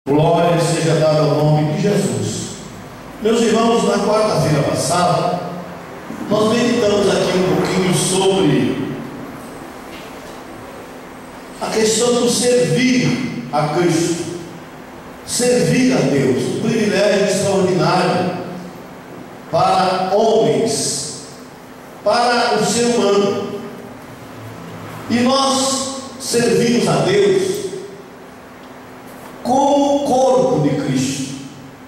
Glória seja dada ao nome de Jesus. Meus irmãos, na quarta-feira passada, nós meditamos aqui um pouquinho sobre a questão do servir a Cristo, servir a Deus, um privilégio extraordinário para homens, para o ser humano. E nós servimos a Deus como o corpo de Cristo.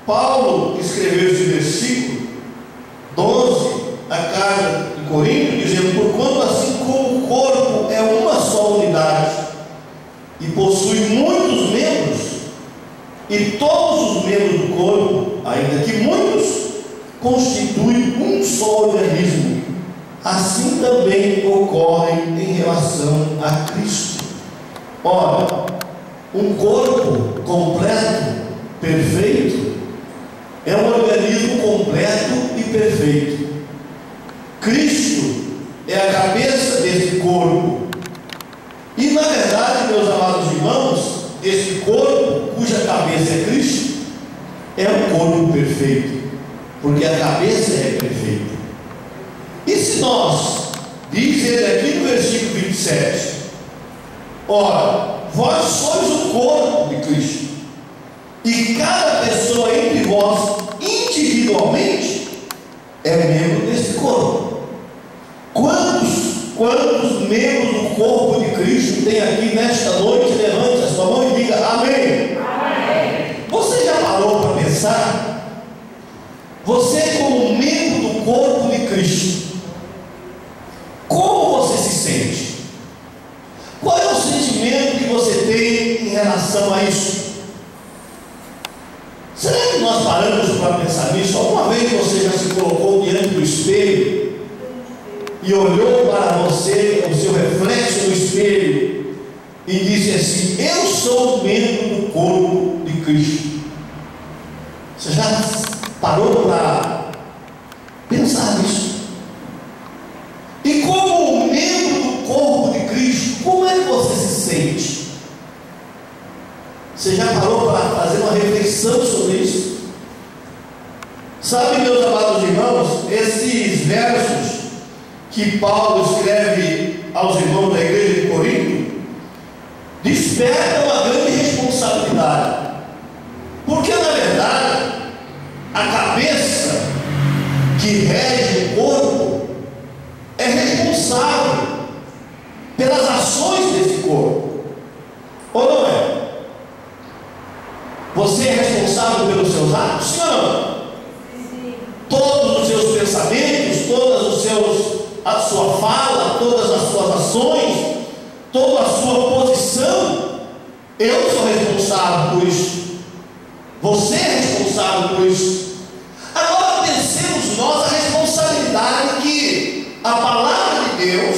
Paulo escreveu esse versículo 12 da carta de Corinto, dizendo: porquanto assim como o corpo é uma só unidade e possui muitos membros, e todos os membros do corpo, ainda que muitos, constituem um só organismo, assim também ocorre em relação a Cristo. Ora, um corpo completo, perfeito, é um organismo completo e perfeito. Cristo é a cabeça desse corpo. E na verdade, meus amados irmãos, esse corpo, cuja cabeça é Cristo, é um corpo perfeito, porque a cabeça é perfeita. E se nós, diz ele aqui no versículo 27, ora, vós sois o corpo de Cristo, e cada pessoa entre vós, individualmente, é membro desse corpo. Quantos membros do corpo de Cristo tem aqui nesta noite? Levante a sua mão e diga amém. Amém. Você já parou para pensar? Você, como membro do corpo de Cristo, como você se sente? Qual é o sentimento que você tem em relação a isso? Será que nós paramos para pensar nisso? Alguma vez você já se colocou diante do espelho e olhou para você, o seu reflexo no espelho, e disse assim: eu sou membro do corpo de Cristo? Você já parou para pensar nisso? E como membro do corpo de Cristo, como é que você se sente? Você já parou para fazer uma reflexão sobre isso? Sabe, meus amados irmãos, esses versos que Paulo escreve aos irmãos da igreja de Corinto despertam uma grande responsabilidade, porque na verdade a cabeça que rege o corpo é responsável pelas ações desse corpo, ou não é? Você é responsável pelos seus atos, sim ou não? Sim. Todos os seus pensamentos, a sua fala, todas as suas ações, toda a sua posição, eu sou responsável por isso. Você é responsável por isso. Agora pensemos nós a responsabilidade que a palavra de Deus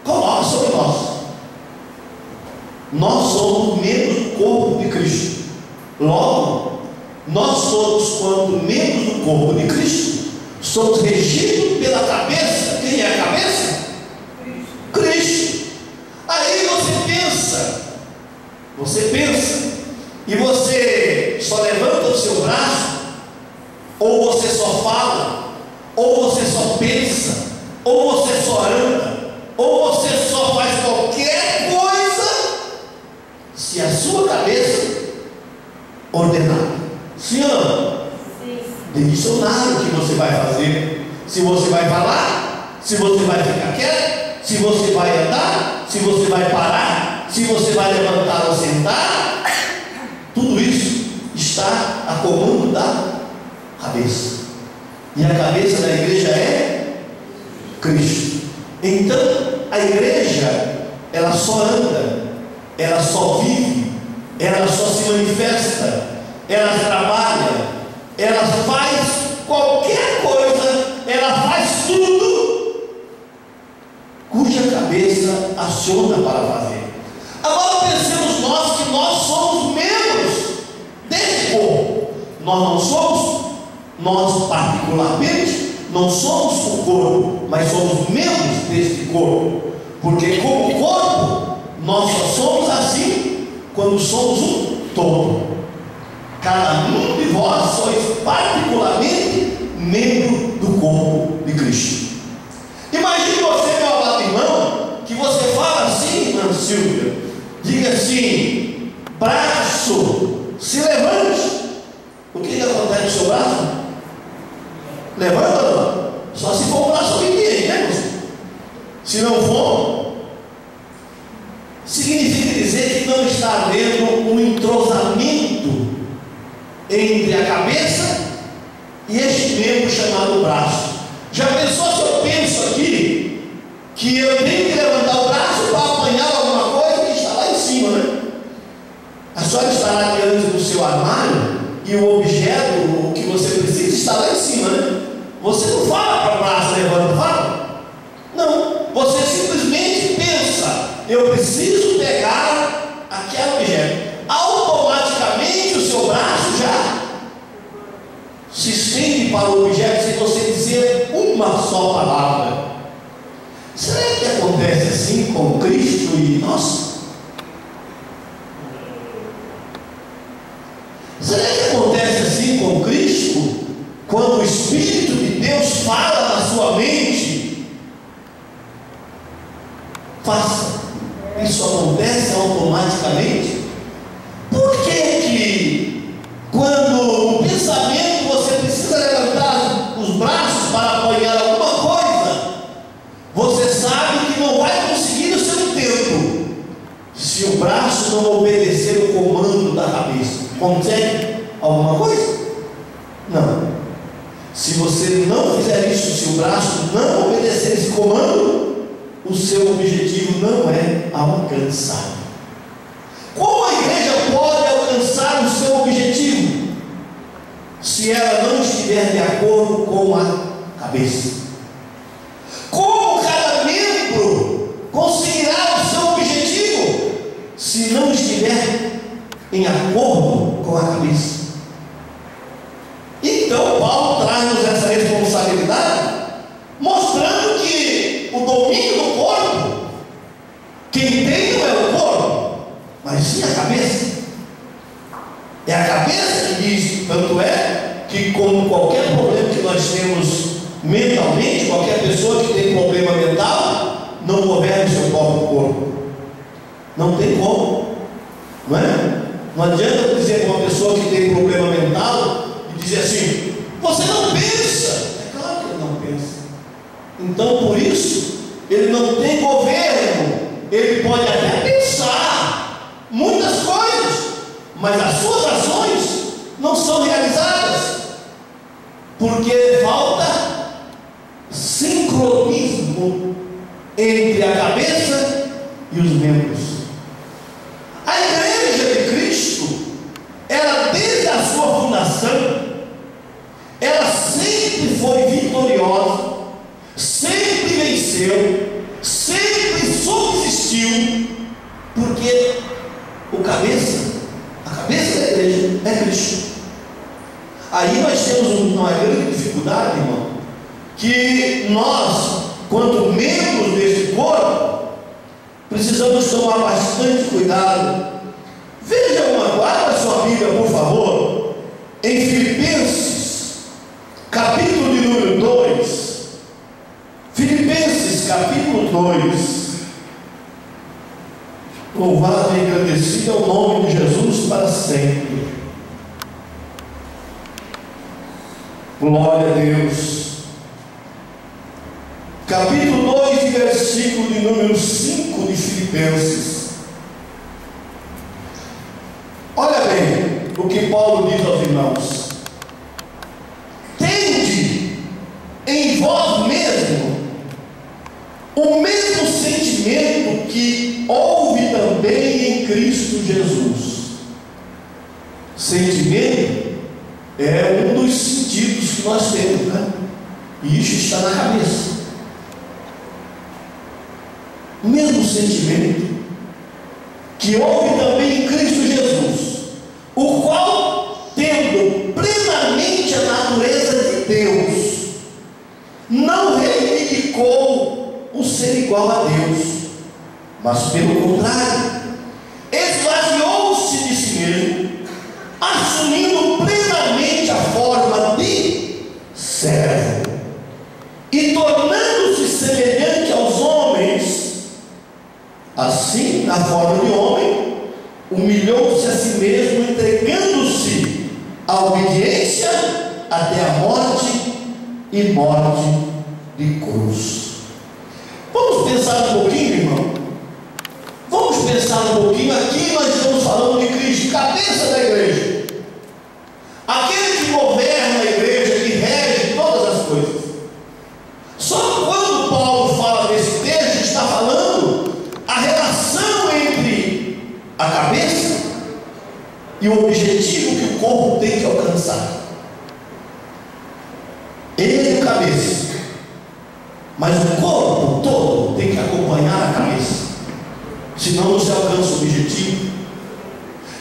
coloca sobre nós. Nós somos membros do corpo de Cristo. Logo, nós todos, quando membros do corpo de Cristo, somos regidos pela cabeça. Quem é a cabeça? Cristo. Aí você pensa, e você só levanta o seu braço, ou você só fala, ou você só pensa, ou você só anda, ou você só faz qualquer coisa, se a sua cabeça ordenar. Sim ou não? Sim. Dicionário que você vai fazer, se você vai falar, se você vai ficar quieto, se você vai andar, se você vai parar, se você vai levantar ou sentar, tudo isso está a comando da cabeça. E a cabeça da igreja é Cristo. Então a igreja, ela só anda, ela só vive, ela só se manifesta, ela trabalha, ela faz qualquer coisa, ela faz tudo cuja cabeça aciona para fazer. Agora pensemos nós que nós somos membros desse corpo. Nós particularmente não somos o corpo, mas somos membros desse corpo, porque como corpo nós só somos assim quando somos um todo. cada um de vós sois particularmente membro do corpo de Cristo. Imagine você, meu amado irmão, que você fala assim, irmã Silvia, diga assim: braço, se levante. O que acontece no seu braço? Levanta ou não? Só se for um braço pequeno, né, você? Se não for, significa dizer que não está havendo um entrosamento entre a cabeça e este membro chamado braço. Já pensou se eu penso aqui que eu tenho que levantar o braço para apanhar alguma coisa que está lá em cima, né? A senhora estará diante do seu armário e o objeto, o que você precisa, está lá em cima, né? Você não fala para o braço levanta, fala? Não, você simplesmente pensa: eu preciso pegar aquele objeto. Automaticamente o seu braço já se estende para o objeto sem você dizer uma só palavra. Será que acontece assim com Cristo e nós? Será que acontece assim com Cristo quando o Espírito de Deus fala na sua mente? Faça. Isso acontece automaticamente? Por que quando o pensamento você precisa levantar os braços para apoiar alguma coisa, você sabe que não vai conseguir no seu tempo se o braço não obedecer o comando da cabeça? Consegue alguma coisa? Não. Se você não fizer isso, se o braço não obedecer esse comando, o seu objetivo não é alcançado. Como a igreja pode alcançar o seu objetivo se ela não estiver de acordo com a cabeça? Como cada membro conseguirá o seu objetivo se não estiver em acordo com a cabeça? Então Paulo traz-nos essa responsabilidade, mostrando que o domínio do corpo, quem tem não é o corpo, mas sim a cabeça. É a cabeça que diz. Tanto é que, como qualquer problema que nós temos mentalmente, qualquer pessoa que tem problema mental não governa o seu próprio corpo. Não tem como, não é? Não adianta dizer para uma pessoa que tem problema mental e dizer assim: você não pensa. É claro que ele não pensa. Então, por isso, ele não tem governo. Ele pode até pensar muitas coisas, mas as suas ações não são realizadas, porque falta sincronismo entre a cabeça e os membros. A igreja de Cristo, ela desde a sua fundação, ela sempre foi vitoriosa, sempre venceu, sempre subsistiu, porque a cabeça da igreja é Cristo. Aí nós temos uma grande dificuldade, irmão, que nós, quanto membros desse corpo, precisamos tomar bastante cuidado. Veja guarda sua Bíblia, por favor, em Filipenses, capítulo de número 2. Filipenses, capítulo 2. Louvado e agradecido é o nome de Jesus para sempre. Glória a Deus. Capítulo 2, versículo de número 5 de Filipenses. Olha bem o que Paulo diz aos irmãos: tende em vós mesmo o mesmo sentimento que houve também em Cristo Jesus. Sentimento é um dos sentidos que nós temos, né? E isso está na cabeça. O mesmo sentimento que houve também em Cristo Jesus, o qual, tendo plenamente a natureza de Deus, não reivindicou o ser igual a Deus, mas pelo contrário, esvaziou-se de si mesmo, assumindo na forma de homem, humilhou-se a si mesmo, entregando-se à obediência até a morte e morte de cruz. Vamos pensar um pouquinho, irmão. Vamos pensar um pouquinho. Aqui nós estamos falando de Cristo, cabeça da igreja, aquele que governa a igreja, que rege todas as coisas. Só que quando Paulo fala desse texto, está falando a relação entre a cabeça e o objetivo que o corpo tem que alcançar. Ele é o cabeça, mas o corpo todo tem que acompanhar a cabeça, senão não se alcança o objetivo.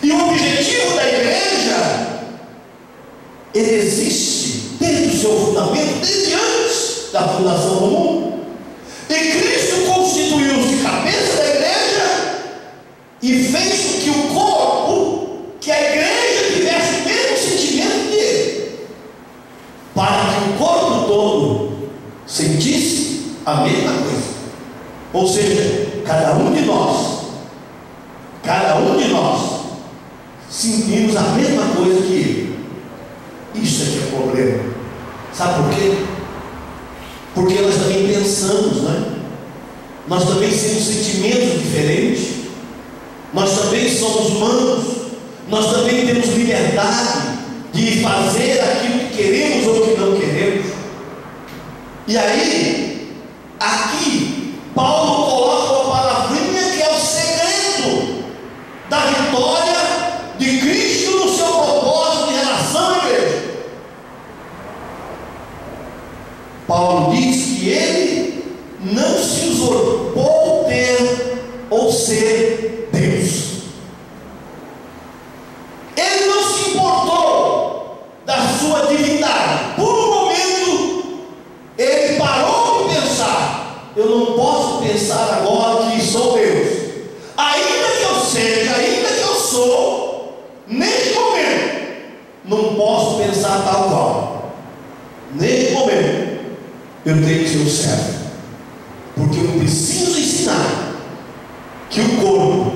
E o objetivo da igreja, ele existe desde o seu fundamento, desde antes da fundação do mundo. E Cristo constituiu-se cabeça da igreja e fez com que o corpo, que a igreja tivesse o mesmo sentimento dele, para que o corpo todo sentisse a mesma coisa. Ou seja, cada um de nós sentimos a mesma coisa que ele. Isso é que é o problema. Sabe por quê? Porque nós também pensamos, né? Nós também temos sentimentos diferentes. Nós também somos humanos. Nós também temos liberdade de fazer aquilo que queremos ou que não queremos. E aí, aqui, Paulo coloca uma palavrinha que é o segredo da vitória de Cristo no seu propósito em relação à igreja. Paulo diz que ele não se usurpou ter ou ser Deus. Ele não se importou da sua divindade. Por um momento, ele parou de pensar: eu não posso pensar agora que sou Deus. Ainda que eu seja, ainda que eu sou, neste momento, não posso pensar tal qual. Neste momento, eu tenho que ser o servo, porque eu preciso ensinar que o corpo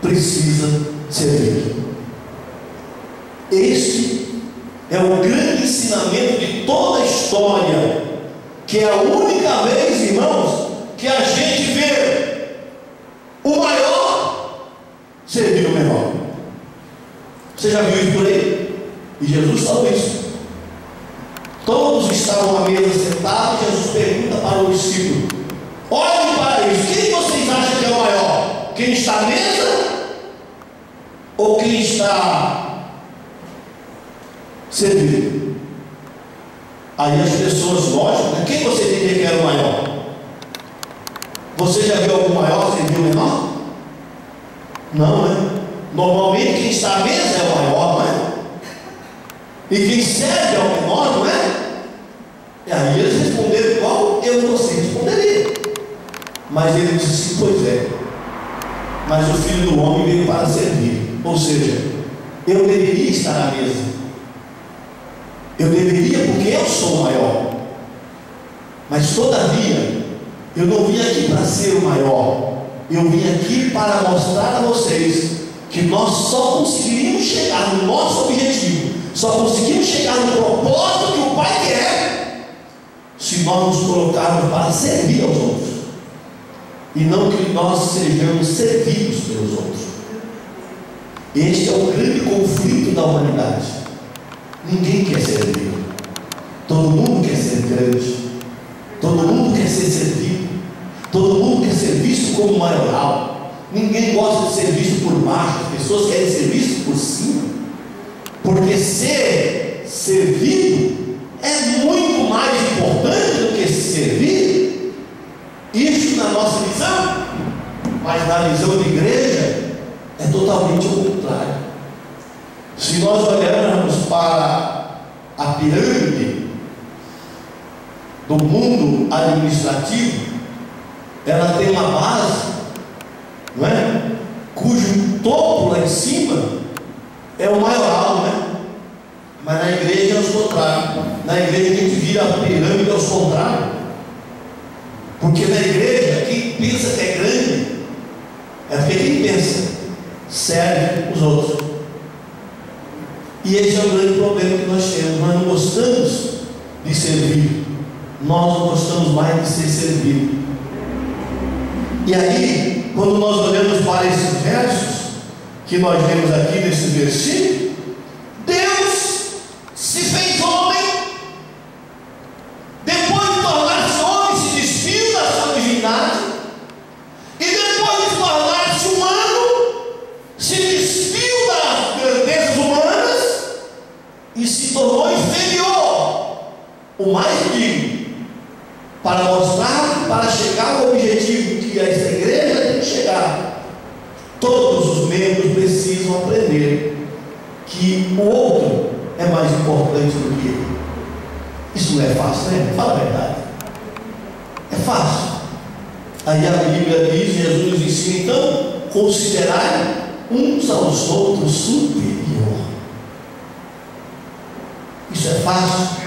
precisa servir. Este é o grande ensinamento de toda a história, que é a única vez, irmãos, que a gente vê o maior servir o menor. Você já viu isso por aí? E Jesus falou isso. Todos estavam à mesa sentados. Jesus pergunta para o discípulo: olhem para isso, quem vocês acham que é o maior? Quem está à mesa ou quem está servindo? Aí as pessoas, lógico, né? Quem você diria que era o maior? Você já viu algum maior servir o menor? Não, né? Normalmente quem está à mesa é o maior, não é? E quem serve é o menor, não é? E aí eles responderam igual eu e você responderia. Mas ele disse assim: pois é, mas o Filho do Homem veio para servir. Ou seja, eu deveria estar à mesa. Eu deveria, porque eu sou o maior. Mas todavia, eu não vim aqui para ser o maior. Eu vim aqui para mostrar a vocês que nós só conseguiríamos chegar no nosso objetivo, só conseguimos chegar no propósito que o Pai quer, se nós nos colocarmos para servir aos outros, e não que nós sejamos servidos pelos outros. Este é o grande conflito da humanidade. Ninguém quer servir. Todo mundo quer ser grande. Todo mundo quer ser servido. Todo mundo quer ser visto como maioral. Ninguém gosta de ser visto por baixo. As pessoas querem ser vistas por cima. Porque ser servido é muito mais importante do que servir. Isso na nossa visão. Mas na visão de igreja é totalmente o contrário. Se nós olharmos para a pirâmide do mundo administrativo, ela tem uma base, não é? Cujo topo lá em cima é o maioral, não é? Mas na igreja é o contrário. Na igreja a gente vira a pirâmide aos contrários. Porque na igreja, quem pensa que é grande É porque quem pensa serve os outros. E esse é o grande problema que nós temos. Nós não gostamos de servir, nós não gostamos mais de ser servido. E aí, quando nós olhamos para esses versos que nós vemos aqui nesse versículo, Deus se fez homem. Depois de tornar-se homem, se despiu da sua divindade, e depois de tornar-se humano, se despiu das grandezas humanas e se tornou inferior, o mais digno, para mostrar, para chegar ao objetivo que essa igreja tem que chegar. Todos os membros precisam aprender que o outro é mais importante do que ele. Isso não é fácil, né? Fala a verdade. É fácil. Aí a Bíblia diz, Jesus nos ensina, então, considerai uns aos outros superior. Isso é fácil?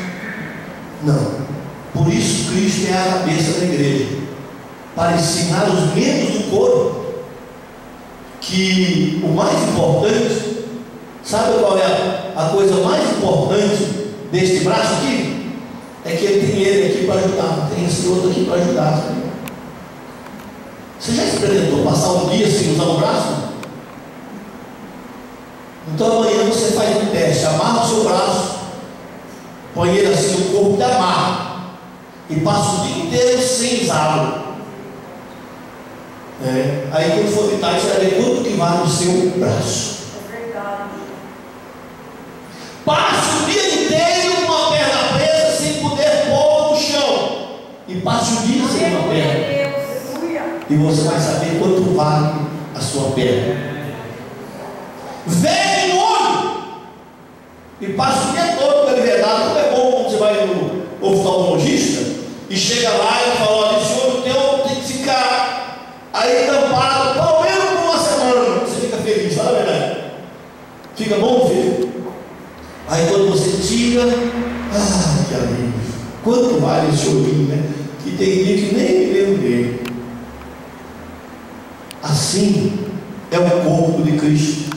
Não. Por isso Cristo é a cabeça da igreja, para ensinar os membros do corpo que o mais importante, sabe qual é a coisa mais importante deste braço aqui? É que ele tem ele aqui para ajudar, tem esse outro aqui para ajudar. Sabe? Você já experimentou passar um dia sem usar o braço? Então amanhã você faz um teste, amarra o seu braço, põe ele assim no corpo e amarra, e passa o dia inteiro sem usá-lo. Aí quando for de tarde, você vai ver quanto que vale o seu braço. É verdade. Passe o dia inteiro com a perna presa, sem poder pôr no chão, e passe o dia sem uma perna, e você vai saber quanto vale a sua perna. Vede no olho e passa o dia todo com ele vedado. Como é bom quando você vai no oftalmologista e chega lá e fala: olha, esse olho teu tem que ficar aí tampado pelo menos por uma semana. Você fica feliz, fala a verdade. Fica bom, filho? Aí quando você tira, que alívio. Quanto vale esse olhinho, né? Que tem dia que nem me lembro dele. Assim é o corpo de Cristo.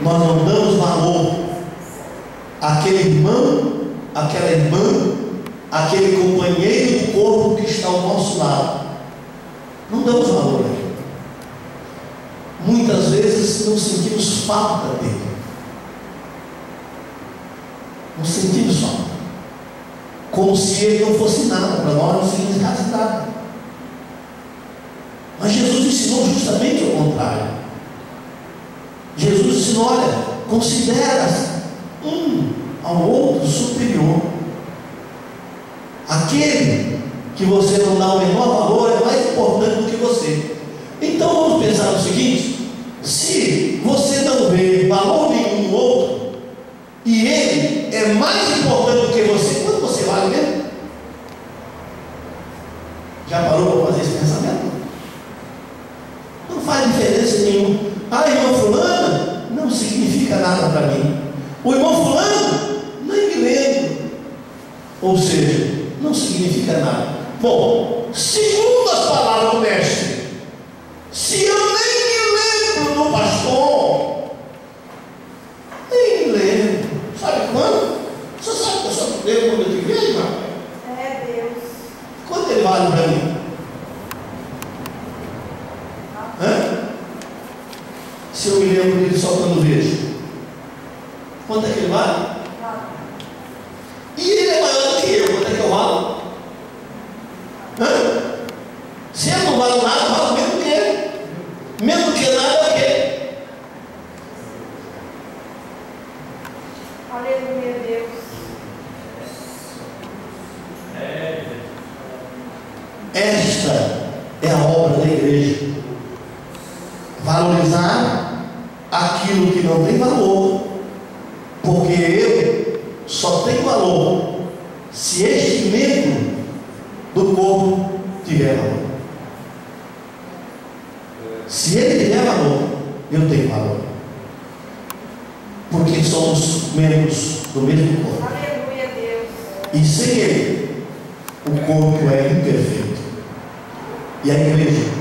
Nós não damos valor àquele irmão, àquela irmã, àquele companheiro do corpo que está ao nosso lado. Não damos valor a ele. Muitas vezes não sentimos falta dele. Não sentimos falta. Como se ele não fosse nada para nós, não significasse nada. Mas Jesus ensinou justamente o contrário. Jesus ensinou: olha, considera um ao outro superior. Aquele que você não dá o menor valor é mais importante do que você. Então vamos pensar no seguinte: se você não vê valor nenhum no outro, e ele é mais importante do que você, quanto você vale mesmo? Já parou para fazer esse pensamento? Não faz diferença nenhuma. Irmão fulano não significa nada para mim. O irmão fulano nem me lembro. Ou seja, não significa nada. Bom, segundo as palavras do mestre, se eu nem me lembro do pastor, nem me lembro. Sabe quando? Você sabe que eu só me lembro quando eu te vejo, irmão? É Deus. Quanto ele vale para mim? Se eu me lembro dele só quando vejo, quanto é que ele vale? E ele é maior do que eu, quanto é que eu valo? Se eu não valo nada, eu valo mesmo que ele. Mesmo que nada é o quê? Aleluia, Deus. Esta é a obra da igreja. Valorizar aquilo que não tem valor, porque eu só tenho valor se este membro do corpo tiver valor. Se ele tiver valor, eu tenho valor, porque somos membros do mesmo corpo. Aleluia, Deus. E sem ele, o corpo é imperfeito. E a igreja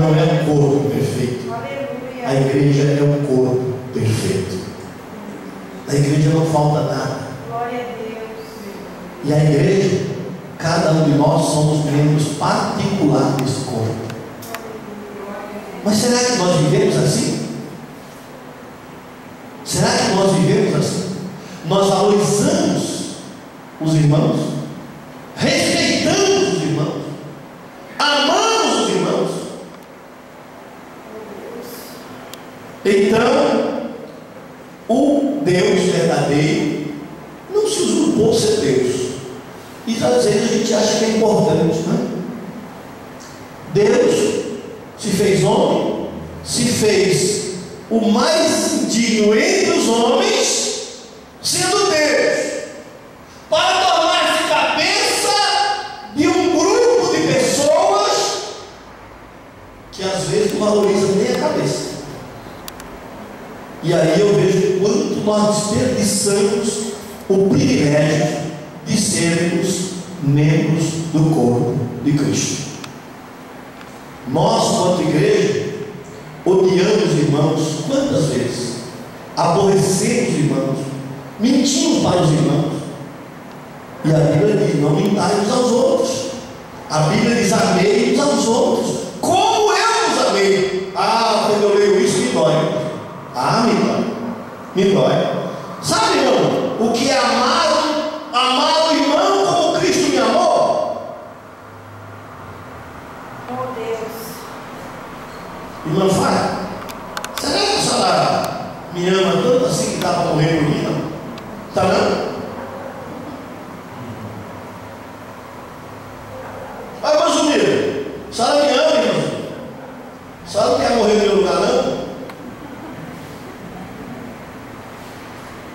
não é um corpo perfeito. Aleluia. A igreja é um corpo perfeito. Na igreja não falta nada. Glória a Deus. E a igreja, cada um de nós somos membros particulares desse corpo. Mas será que nós vivemos assim? Será que nós vivemos assim? Nós valorizamos os irmãos, respeitamos os irmãos, amamos os irmãos. Então, o Deus verdadeiro não se usurpou ser Deus. E às vezes a gente acha que é importante, né? Deus se fez homem, se fez o mais digno entre os homens, sendo Deus, para tornar-se cabeça de um grupo de pessoas que às vezes não valorizam nem a cabeça. E aí eu vejo quanto nós desperdiçamos o privilégio de sermos membros do corpo de Cristo. Nós, quanto igreja, odiamos os irmãos quantas vezes? Aborrecemos os irmãos, mentimos para os irmãos. E a Bíblia diz: não mintai uns aos outros. A Bíblia diz: amei uns aos outros, como eu os amei. Ah, quando eu leio isso me dói. Ah, me dói. Me dói. Sabe, irmão, o que é amar o irmão como Cristo me amou? Oh Deus. Irmã Fábio, será que a senhora me ama tanto assim que dá para morrer por mim? Não? Está não? Vai, irmã Zumira, a senhora me ama, irmã? A senhora não quer morrer no meu lugar, não?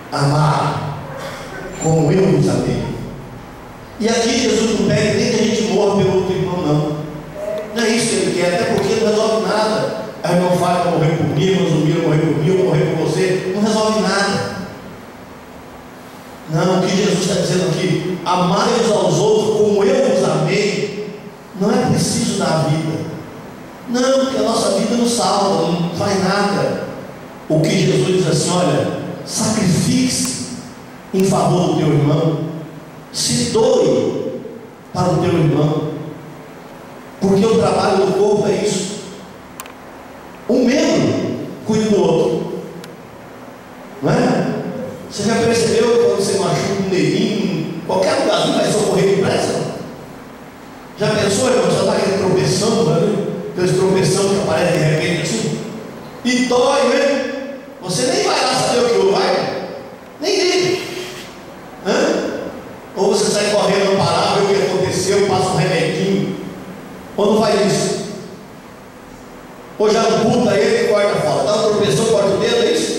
Amar como eu vos amei. E aqui Jesus não pede nem que a gente morra pelo outro irmão, não. Não é isso que ele quer, até porque não resolve nada. A irmã Fábio vai morrer por mim, a irmã Zumira morrer por mim, eu morrer por você. Não resolve nada. Não, o que Jesus está dizendo aqui: amai-vos aos outros como eu vos amei. Não é preciso dar vida. Não, porque a nossa vida não salva, não faz nada. O que Jesus diz assim: olha, sacrifique-se em favor do teu irmão, se doe para o teu irmão, porque o trabalho do corpo é isso. Um membro cuida do outro, não é? Você já percebeu quando você machuca um neguinho, qualquer lugarzinho vai socorrer depressa? Já pensou, irmão? Você está aquele tropeção, né? Aquele tropeção que aparece de repente assim, e dói, né? Você nem vai lá saber o que houve, vai? Nem liga. Ou você sai correndo, parar, ver o que aconteceu, passa um remedinho. Ou não faz isso? Ou já amputa ele e corta fora. Dá uma tropeção, corta o dedo, é isso?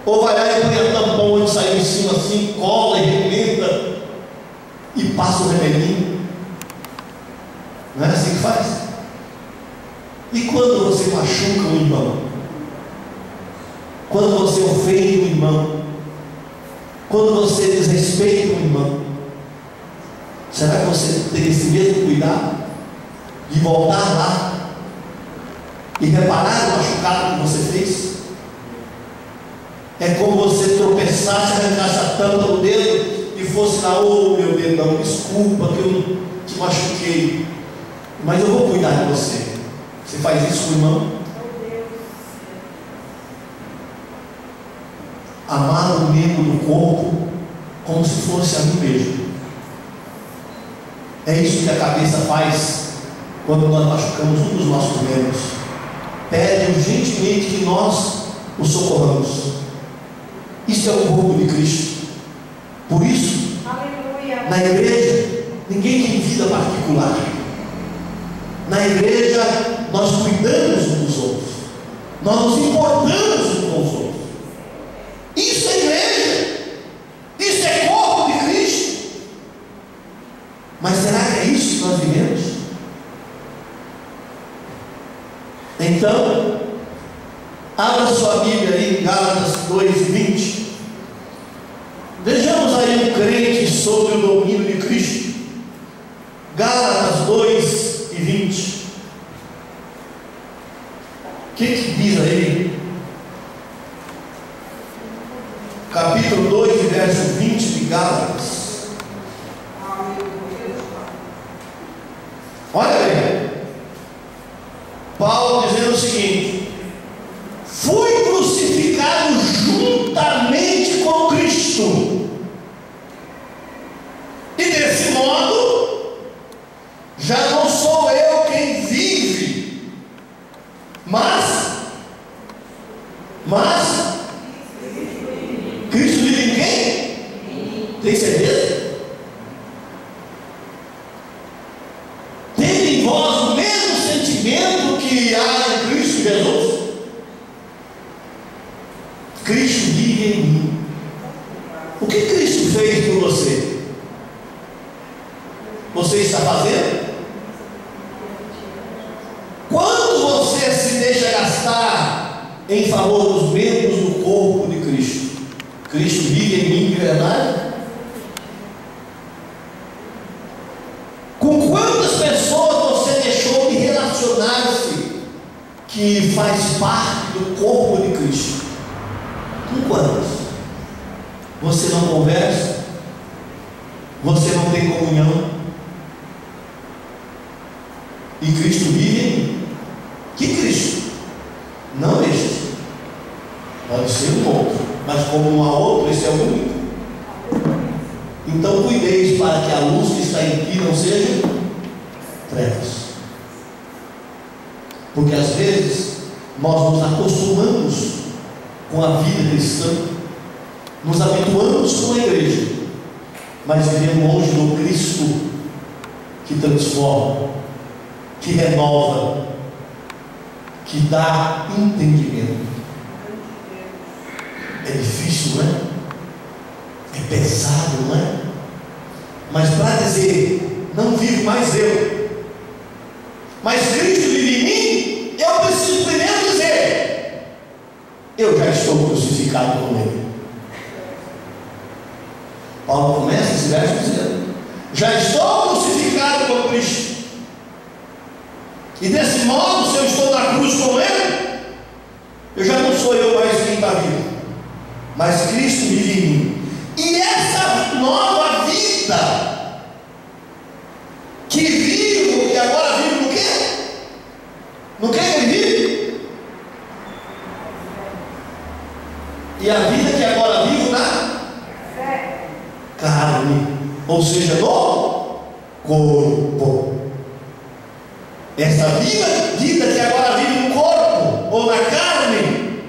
Ou vai lá e põe a tampão onde saiu em cima assim, cola e remenda e passa o remedinho. Não é assim que faz? E quando você machuca um irmão? Quando você ofende um irmão? Quando você desrespeita um irmão? Será que você tem esse mesmo cuidado de voltar lá e reparar o machucado que você fez? É como você tropeçasse, arrancasse a tampa do dedo e fosse lá: oh meu dedão, desculpa que eu te machuquei, mas eu vou cuidar de você. Você faz isso com o irmão? Amar o membro do corpo como se fosse a mim mesmo. É isso que a cabeça faz quando nós machucamos um dos nossos membros. Pede urgentemente que nós o socorramos. Isso é o corpo de Cristo. Por isso, aleluia, na igreja ninguém tem vida particular. Na igreja nós cuidamos uns dos outros, nós nos importamos uns com os outros. Isso é igreja, isso é corpo de Cristo. Mas será que é isso que nós vivemos? Então, abra sua Bíblia aí em Gálatas 2:20. Vejamos aí um crente sob o domínio de Cristo. Gálatas 2:20. capítulo 2, verso 20 de Gálatas. Olha bem, Paulo dizendo o seguinte: fui crucificado juntamente com Cristo, e desse modo já não sou eu quem vive, mas Cristo vive em quem? Tem certeza? Tem em vós o mesmo sentimento que há em Cristo Jesus? Cristo vive em mim. O que Cristo fez por você? Você está fazendo? Quando você se deixa gastar em favor dos membros do corpo de Cristo, Cristo vive em mim de verdade? Com quantas pessoas você deixou de relacionar-se que faz parte do corpo de Cristo? Com quantas? Você não conversa? Você não tem comunhão? E Cristo vive em mim. Que Cristo? Não este. Pode ser um outro, mas como não há outro, esse é o único. Então cuideis para que a luz que está em ti não seja trevas. Porque às vezes nós nos acostumamos com a vida cristã, nos habituamos com a igreja, mas vivemos longe do Cristo que transforma, que renova, que dá entendimento. É difícil, não é? É pesado, não é? Mas para dizer, não vivo mais eu, mas Cristo vive em mim, eu preciso primeiro dizer, eu já estou crucificado com Ele. Paulo começa esse verso dizendo: já estou crucificado com Cristo, e desse modo, se eu estou na cruz com Ele, eu já não sou eu mais quem está vivo, mas Cristo vive em mim. E essa nova vida que vivo, e agora vivo no quê? No que ele vive? E a vida que agora vivo na carne, ou seja, no corpo. Essa vida que agora vive no corpo ou na carne,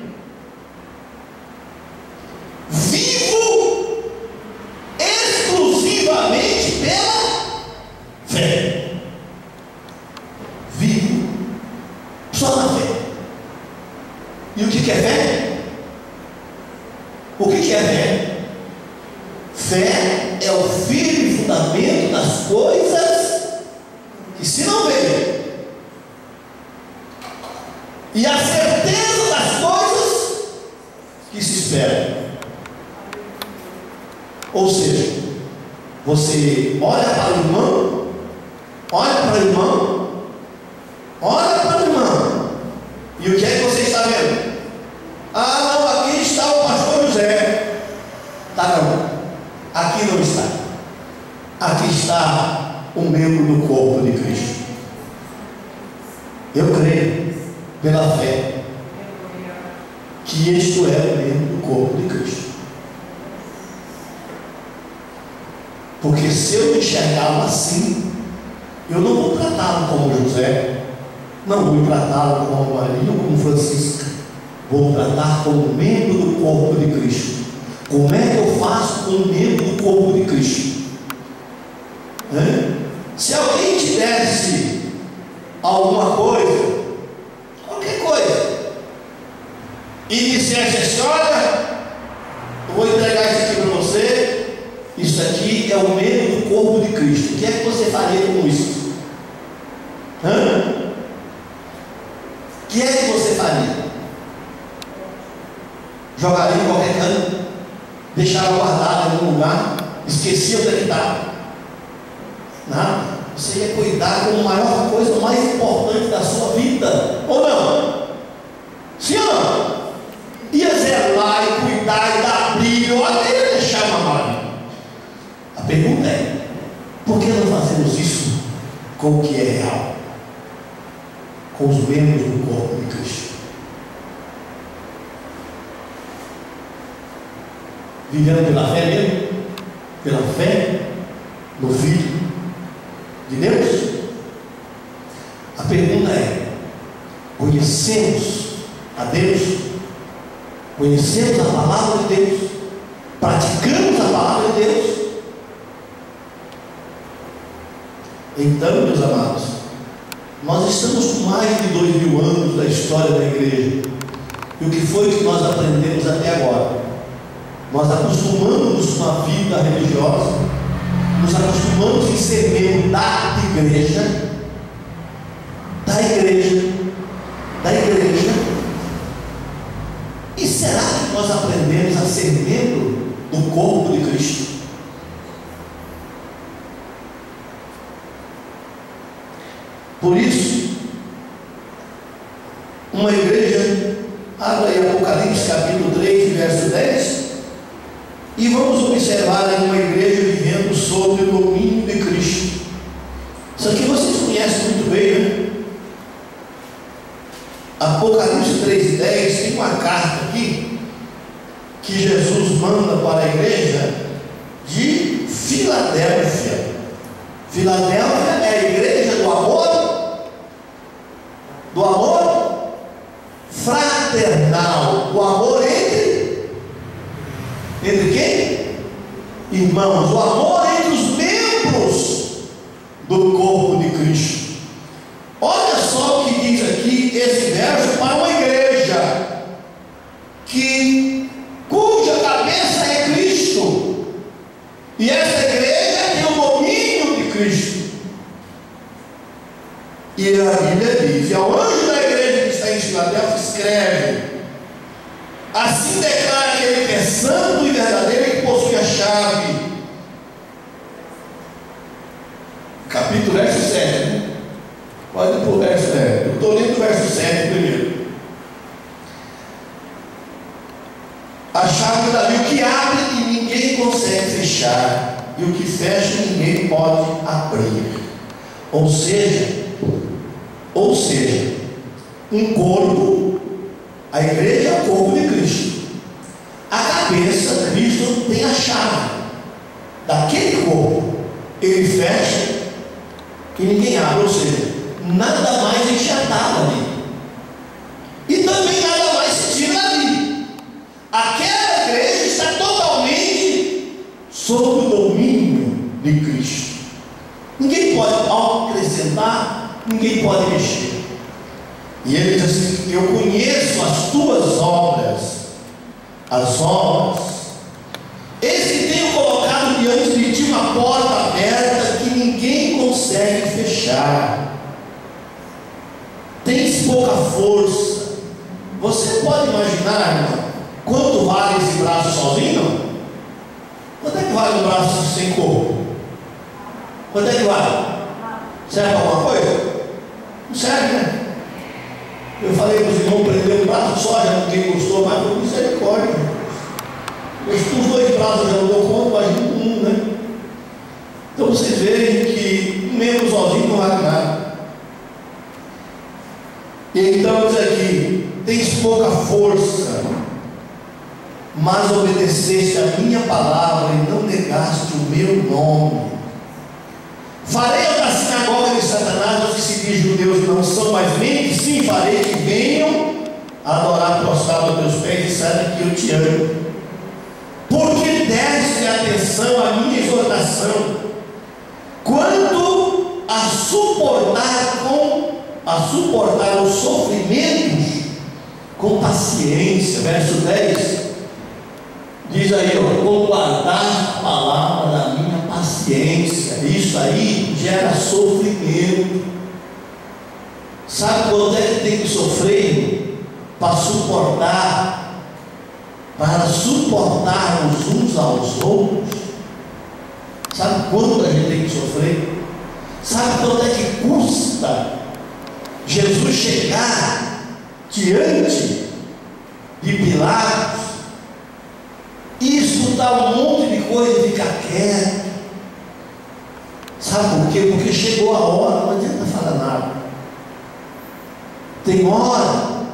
vivo exclusivamente pela fé. Vivo só na fé. E o que é fé? O que é fé? Fé é o firme fundamento das coisas que se não vê, e a certeza das coisas que se esperam. Ou seja, você olha para o irmão, olha para o irmão, olha para o irmão, e o que é que você está vendo? Ah, não, aqui está o pastor José. Tá, não, aqui não está. Aqui está o membro do corpo de Cristo. Eu creio pela fé que isto é o membro do corpo de Cristo. Porque se eu enxergá-lo assim, eu não vou tratá-lo como José, não vou tratá-lo como Maria ou como Francisca, vou tratar como membro do corpo de Cristo. Como é que eu faço com o membro do corpo de Cristo? Se alguém te desse alguma coisa, qualquer coisa, e dissesse assim: olha, eu vou entregar isso aqui para você, isso aqui é o membro do corpo de Cristo, o que é que você faria com isso? O que é que você faria? Jogaria em qualquer canto, deixava guardado em algum lugar, esquecia onde ele estava? Nada. Você ia cuidar como a maior coisa, o mais importante da sua vida, ou não? Sim ou não? Ia zelar e cuidar e dar brilho. Olha, com o que é real, com os membros do corpo de Cristo. Vivendo pela fé mesmo? Pela fé no Filho de Deus? A pergunta é: conhecemos a Deus? Conhecemos a palavra de Deus? Praticamos a palavra de Deus? Então, meus amados, nós estamos com mais de 2000 anos da história da igreja. E o que foi que nós aprendemos até agora? Nós acostumamos com a vida religiosa, nos acostumamos em ser membro da igreja, e será que nós aprendemos a ser membro do corpo de Cristo? Por isso, uma igreja, abra aí Apocalipse capítulo 3, verso 10, e vamos observar aí uma igreja vivendo sob o domínio de Cristo. Isso aqui vocês conhecem muito bem, né? Apocalipse 3, 10, tem uma carta aqui que Jesus manda para a igreja de Filadélfia. Filadélfia é a igreja do amor fraternal, o amor entre quem? Irmãos, o amor entre os membros do corpo de Cristo. Olha só o que diz aqui esse verso para uma igreja cuja cabeça é Cristo, e essa igreja tem o domínio de Cristo. E a Bíblia diz: e ao anjo da igreja que está em Filadélfia escreve: assim declara aquele que é santo e verdadeiro e que possui a chave. Capítulo verso 7, né? Pode ir para o verso 7. Eu estou lendo o verso 7 primeiro. A chave da Bíblia, o que abre e ninguém consegue fechar, e o que fecha ninguém pode abrir. Ou seja, um corpo, a igreja é o corpo de Cristo. A cabeça, Cristo tem a chave daquele corpo. Ele fecha e ninguém abre, ou seja, nada mais enxertado ali, e também nada mais se tira dali. Aquela igreja está totalmente sob o domínio de Cristo. Ninguém pode acrescentar, ninguém pode mexer. E ele diz assim: eu conheço as tuas obras, eis que tenho colocado diante de ti uma porta aberta que ninguém consegue fechar. Tens pouca força. Você pode imaginar, irmão, quanto vale esse braço sozinho? Quanto é que vale um braço sem corpo? Quanto é que vale? Serve para alguma coisa? Não serve, né? Eu falei para os irmãos prender um braço só, já ninguém gostou, mas por misericórdia. Os 2 braços já não deu conta, imagina um, né? Então vocês veem que um membro sozinho não vale nada. E então diz aqui: tens pouca força, mas obedeceste a minha palavra e não negaste o meu nome. Farei eu da sinagoga de Satanás os que se dizem judeus e não são, mas mente, sim, farei que venham adorar prostrado a teus pés e saibam que eu te amo. Porque deste atenção à minha exortação, quanto a suportar os sofrimentos com paciência. Verso 10 diz aí: com guardar a palavra da minha paciência. Isso aí gera sofrimento. Sabe quando é que tem que sofrer? Para suportar uns aos outros. Sabe quando a gente tem que sofrer? Sabe quanto é que custa Jesus chegar diante de Pilatos e escutar um monte de coisa e ficar quieto? Sabe por quê? Porque chegou a hora, não adianta falar nada. Tem hora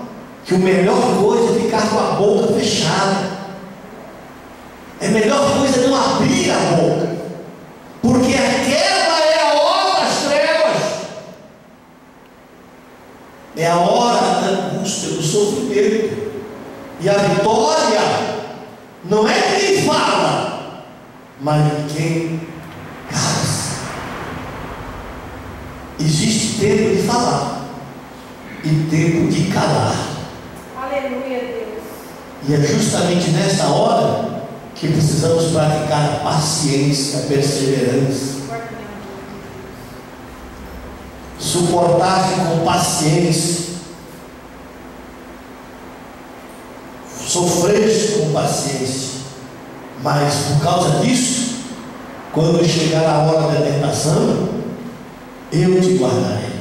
que a melhor coisa é ficar com a boca fechada. É a melhor coisa não abrir a boca, porque aquela é a hora das trevas, é a hora da angústia, do sofrimento. E a vitória não é de quem fala, mas de quem cala. Existe tempo de falar e tempo de calar. Aleluia, Deus. E é justamente nessa hora que precisamos praticar a paciência, a perseverança, suportar com paciência, sofrer com paciência. Mas por causa disso, quando chegar a hora da tentação, eu te guardarei,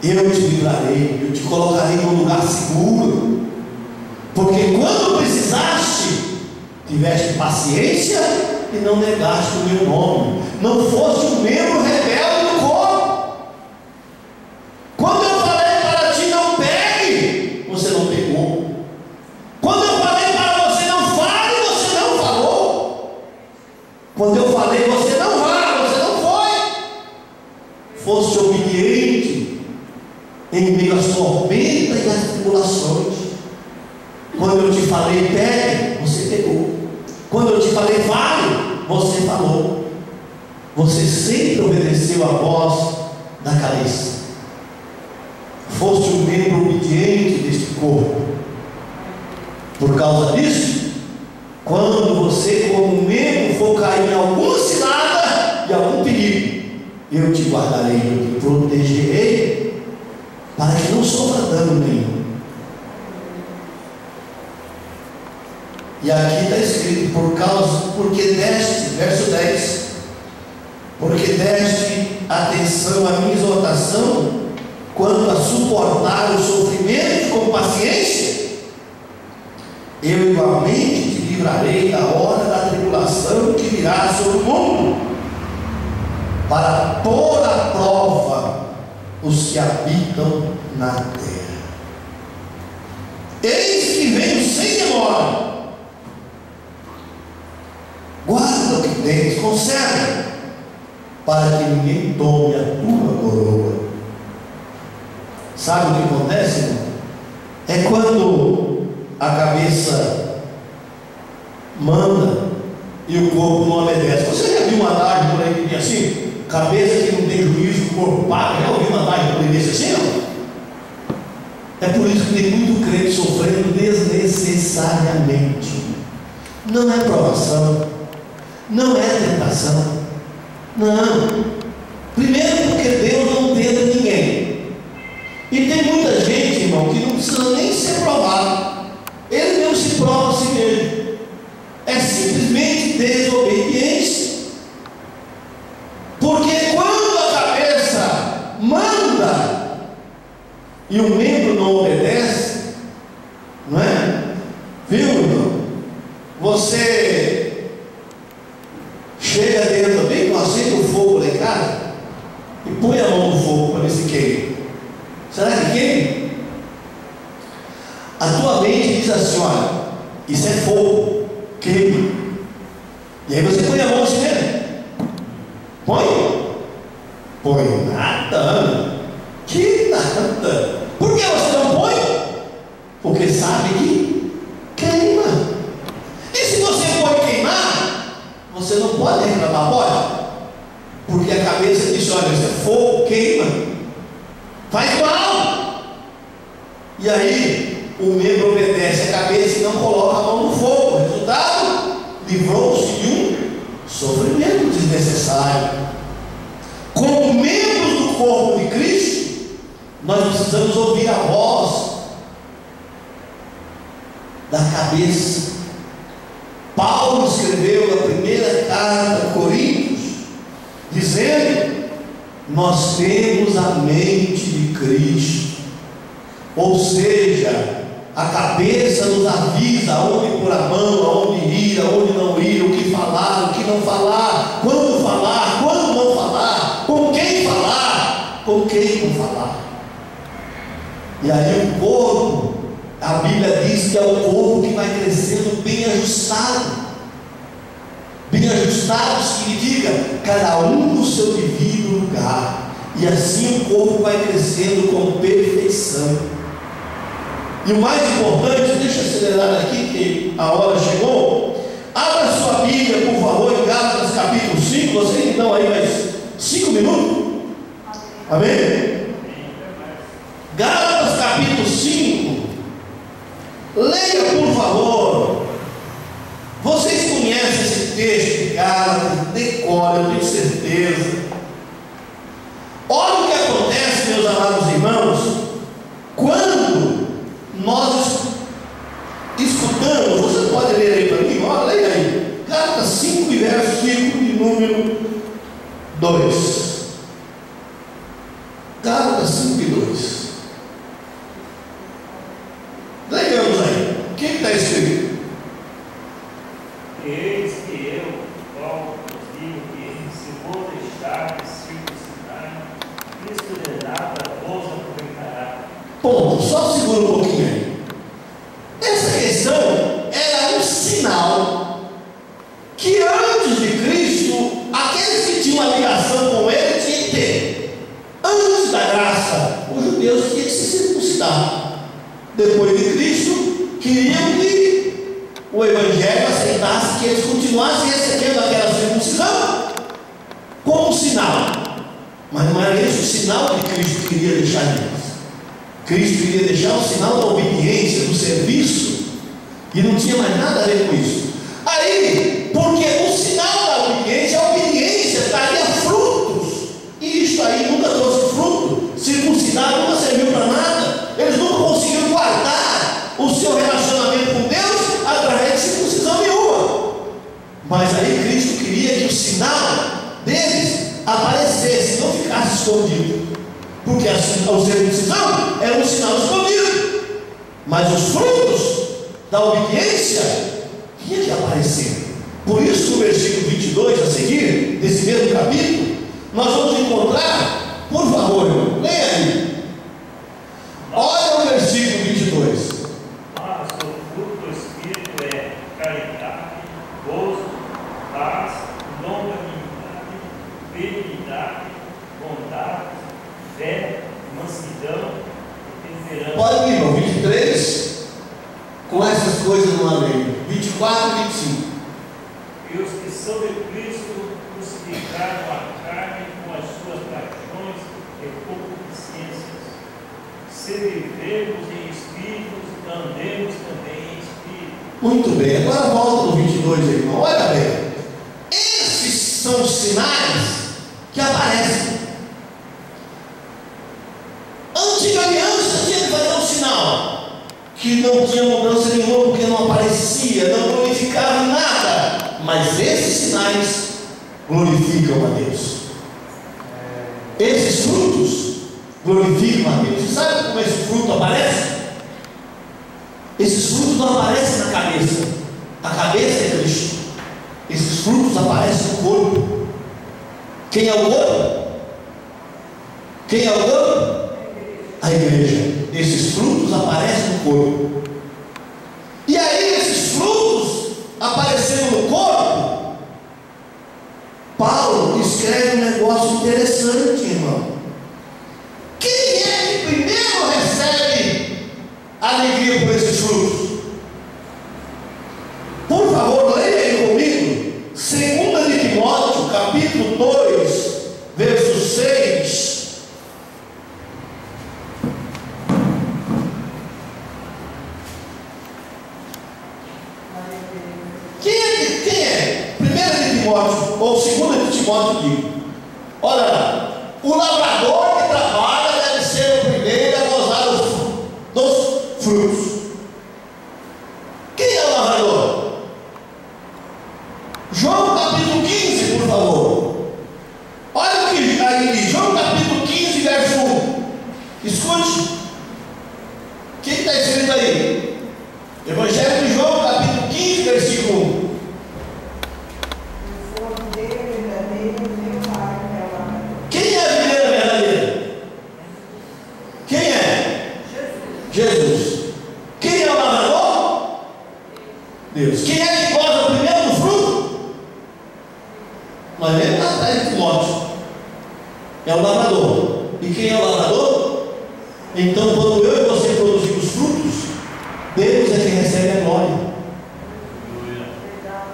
eu te livrarei, eu te colocarei num lugar seguro, porque quando precisaste, tiveste paciência e não negaste o meu nome, não foste um membro rebelde do corpo. Quando eu falei para ti não pegue, você não pegou. Quando eu falei para você não fale, você não falou. Quando eu falei você não vá, você não foi. Foste obediente em meio às tormentas e às tribulações. Quando eu te falei pegue, você pegou. Quando eu te falei vale, você falou. Você sempre obedeceu a voz da cabeça. Foste um membro obediente deste corpo. Por causa disso, quando você como membro for cair em alguma cilada e algum perigo, eu te guardarei, eu te protegerei, para que não sofra dano nenhum. E aqui está escrito, porque deste, verso 10, porque deste atenção à minha exortação, quanto a suportar o sofrimento com paciência, eu igualmente te livrarei da hora da tribulação que virá sobre o mundo, para pôr à prova os que habitam na terra. Eis que venho sem demora. Guarda o que tens, conserva, para que ninguém tome a tua coroa. Sabe o que acontece, irmão? É quando a cabeça manda e o corpo não obedece. Você já viu uma adagem por aí que diz assim? Cabeça que não tem juízo, o corpo paga. Já ouviu uma adagem por aí desse assim, não? É por isso que tem muito crente sofrendo desnecessariamente. Não é provação, não é tentação, não. Primeiro porque Deus não tenta ninguém. E tem muita gente, irmão, que não precisa nem ser provado. Ele mesmo se prova a si mesmo. É simplesmente desobediência. Porque quando a cabeça manda e o membro não obedece, não é? Viu, irmão? Você chega dentro bem, não aceita o fogo lá em casa e põe a mão no fogo para ver se queima. Será que queima? A tua mente diz assim: olha, isso é fogo, queima. E aí você põe a mão assim mesmo. Põe nada. Que nada. Por que você não põe? Porque sabe que queima. E se você for queimar, você não pode reclamar, pode? Porque a cabeça diz: olha, isso é fogo, queima, faz mal. E aí o membro obedece a cabeça e não coloca a mão no fogo. Resultado, livrou-se de um sofrimento desnecessário. Como membros do corpo de Cristo, nós precisamos ouvir a voz da cabeça. Paulo escreveu na primeira carta a Coríntios, dizendo: nós temos a mente de Cristo. Ou seja, a cabeça nos avisa aonde pôr a mão, aonde ir, aonde não ir, o que falar, o que não falar, quando E aí o corpo, a Bíblia diz que é o corpo que vai crescendo bem ajustado. Bem ajustado significa cada um no seu devido lugar. E assim o corpo vai crescendo com perfeição. E o mais importante, deixa eu acelerar aqui que a hora chegou. Abra sua Bíblia, por favor, em Gálatas capítulo 5. Vocês me dão aí mais 5 minutos? Amém? Gálatas capítulo 5. Leia, por favor. Vocês conhecem esse texto de Gálatas, decora, eu tenho certeza. Olha o que acontece, meus amados irmãos, quando nós escutamos. Você pode ler aí para mim? Olha, leia aí. Gálatas 5, versículo de número 2. Gálatas 5 e 2. Leiamos aí. O que está escrito? Eis que eu, Paulo, vos digo que, se vou deixar de circuncidar, Cristo de nada vos aproveitará. Ponto. Só segura um pouquinho aí. Essa questão era um sinal que antes de Cristo, aqueles que tinham uma ligação com Ele tinham que ter. Antes da graça, os judeus tinham que se circuncidar. Depois de Cristo, queriam que o Evangelho aceitasse que eles continuassem recebendo aquela circuncisão como sinal. Mas não era esse o sinal que Cristo queria deixar neles. Cristo queria deixar o sinal da obediência, do serviço, e não tinha mais nada a ver com isso. Aí, porque o sinal da obediência, a obediência daria frutos, e isto aí nunca trouxe fruto. Circuncidar nunca serviu para nada. Eles nunca conseguiram guardar o seu relacionamento com Deus através de circuncisão nenhuma. Mas aí Cristo queria que o sinal deles aparecesse, não ficasse escondido. Porque a circuncisão era um sinal escondido, mas os frutos da obediência tinha que aparecer. Por isso, no versículo 22 a seguir, desse mesmo capítulo, nós vamos encontrar, por favor, irmão, leia aí. Olha o versículo 22. Mas o fruto do Espírito é caridade, gozo, paz, longanimidade, benignidade, bondade, fé, mansidão e temperança. Pode ir, irmão, 23, com essas coisas não há lei. 24 e 25. E os que são de Cristo crucificaram a carne com as suas paixões e concupiscências. Se vivemos em espírito, andemos também em espírito. Muito bem, agora volta no 22, irmão. Olha bem, esses são os sinais que aparecem. Antiga aliança tinha que fazer um sinal que não tinha mudança nenhuma, porque não aparecia, não glorificava nada. Mas esses sinais glorificam a Deus. Esses frutos glorificam a Deus. Você sabe como esse fruto aparece? Esses frutos não aparecem na cabeça. A cabeça é Cristo. Esses frutos aparecem no corpo. Quem é o corpo? Quem é o corpo? A igreja. Esses frutos aparecem no corpo. E aí, esses frutos aparecendo no corpo, Paulo escreve um negócio interessante, irmão. Quem é que primeiro recebe alegria por esses frutos? Por favor, leia aí comigo 2 de Timóteo, capítulo 2, verso 6. Quem é? 1 de Timóteo, ou 2 de Timóteo diz: olha lá, o lavrador que trabalha deve ser o primeiro a gozar dos frutos. Quem é o lavrador? João capítulo 15, por favor. Olha o que aí diz, João capítulo 15, verso 1. Escute. O que está escrito aí? Evangelho de João, capítulo 15, versículo 1. Quem é a videira verdadeira? Quem é? Deus. Quem é que goza primeiro do fruto? Nós vemos lá atrás de Timóteo. É o lavrador. E quem é o lavrador? Então, quando eu e você produzimos frutos, Deus é quem recebe a glória.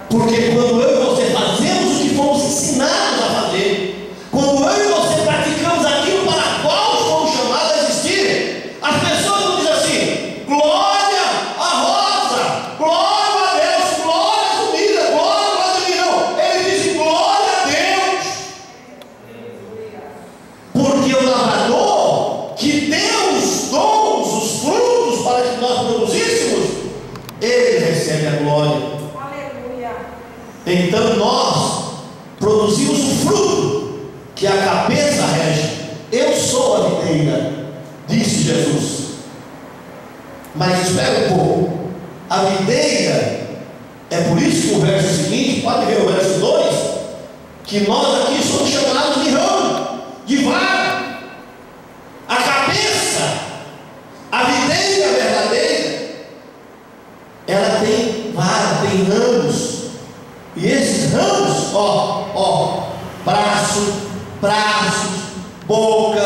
Porque quando eu e você fazemos o que fomos ensinados a fazer, quando eu e você praticamos aquilo para o qual fomos chamados a existir, as pessoas não dizem assim: glória a Rosa, glória a Deus, glória a comida, glória a mim. Não, ele diz glória a Deus. Porque o lavrador que deu os dons, os frutos para que nós produzíssemos, ele recebe a glória. Então nós produzimos o fruto que a cabeça rege. Eu sou a videira, disse Jesus. Mas espera um pouco. A videira, é por isso que o verso seguinte, pode ver o verso 2, que nós aqui somos chamados de ramo, de vara. A cabeça, a videira verdadeira, ela tem vara, tem ramos. E esses ramos, braços, boca,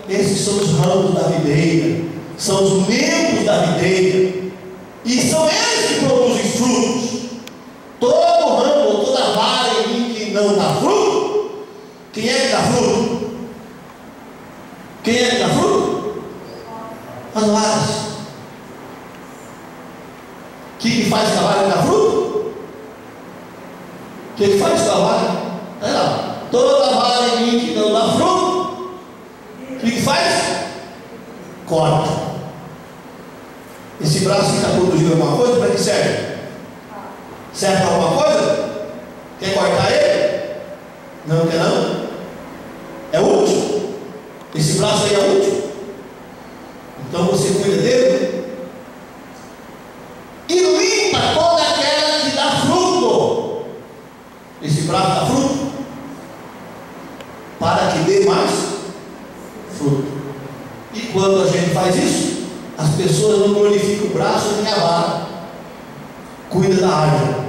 esses são os ramos da videira, são os membros da videira, e são eles que produzem frutos. Todo ramo, toda vara em mim que não dá fruto, quem é que dá fruto? Quem é que dá fruto? As varas. O que faz com a vara dar fruto? O que faz com a vara? Olha lá. Toda vara em mim que não dá fruto, o que faz? Corta. Esse braço está produzindo alguma coisa? Para que serve? Serve para alguma coisa? Quer cortar ele? Não quer não? É útil? Esse braço aí é útil? Então você cuida dele e limpa toda aquela que dá fruto. Esse braço dá fruto para que dê mais fruto. E quando a gente faz isso, as pessoas não glorificam o braço nem a vara. Cuida da árvore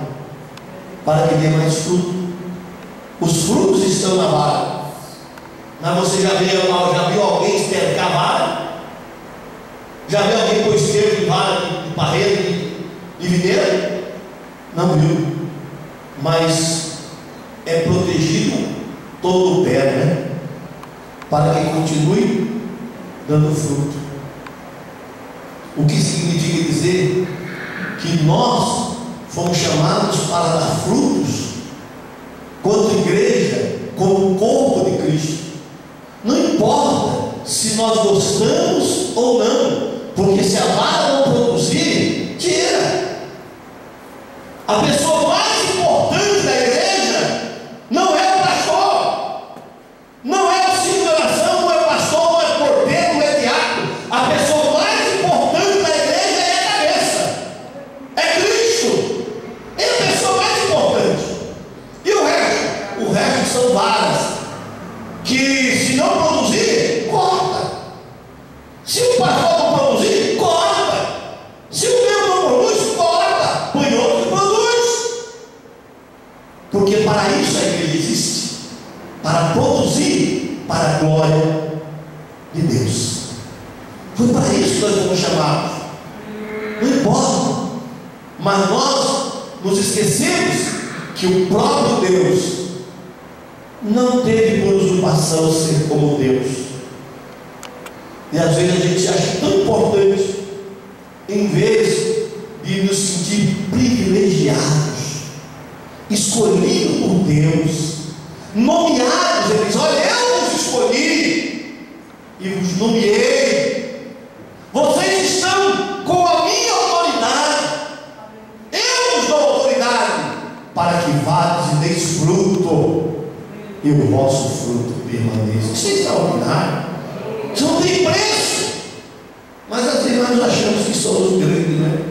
para que dê mais fruto. Os frutos estão na vara. Mas você já viu alguém estercar a vara? Já viu alguém pôr esterco de vara, de parreira, de videira? Não viu. Mas é protegido todo o pé, né? Para que continue dando fruto. O que significa dizer que nós fomos chamados para dar frutos, quanto igreja, como corpo de Cristo. Não importa se nós gostamos ou não, porque se a vara não produzir, tira. A pessoa mais importante da igreja não é o pastor, não é o filho de oração, não é o pastor, não é porteiro, não é diácono. A pessoa mais importante da igreja é a cabeça, é Cristo. É a pessoa mais importante. E o resto? O resto são varas que, se não produzir, corta. Se o pastor não produzir, corta. Se o meu não produz, corta. Põe outro que produz. Porque para isso a igreja existe, para produzir para a glória de Deus. Foi para isso que nós fomos chamados. Não importa. Mas nós nos esquecemos que o próprio Deus não teve por usurpação ser como Deus. E às vezes a gente acha tão importante, em vez de nos sentir privilegiados, escolhidos por Deus, nomeados. Ele diz: olha, eu vos escolhi e vos nomeei. Vocês estão com a minha autoridade. Eu vos dou autoridade para que vades e deis fruto, e o vosso fruto permaneça. Isso é extraordinário. Isso não tem preço. Mas às vezes nós achamos que somos grandes, né?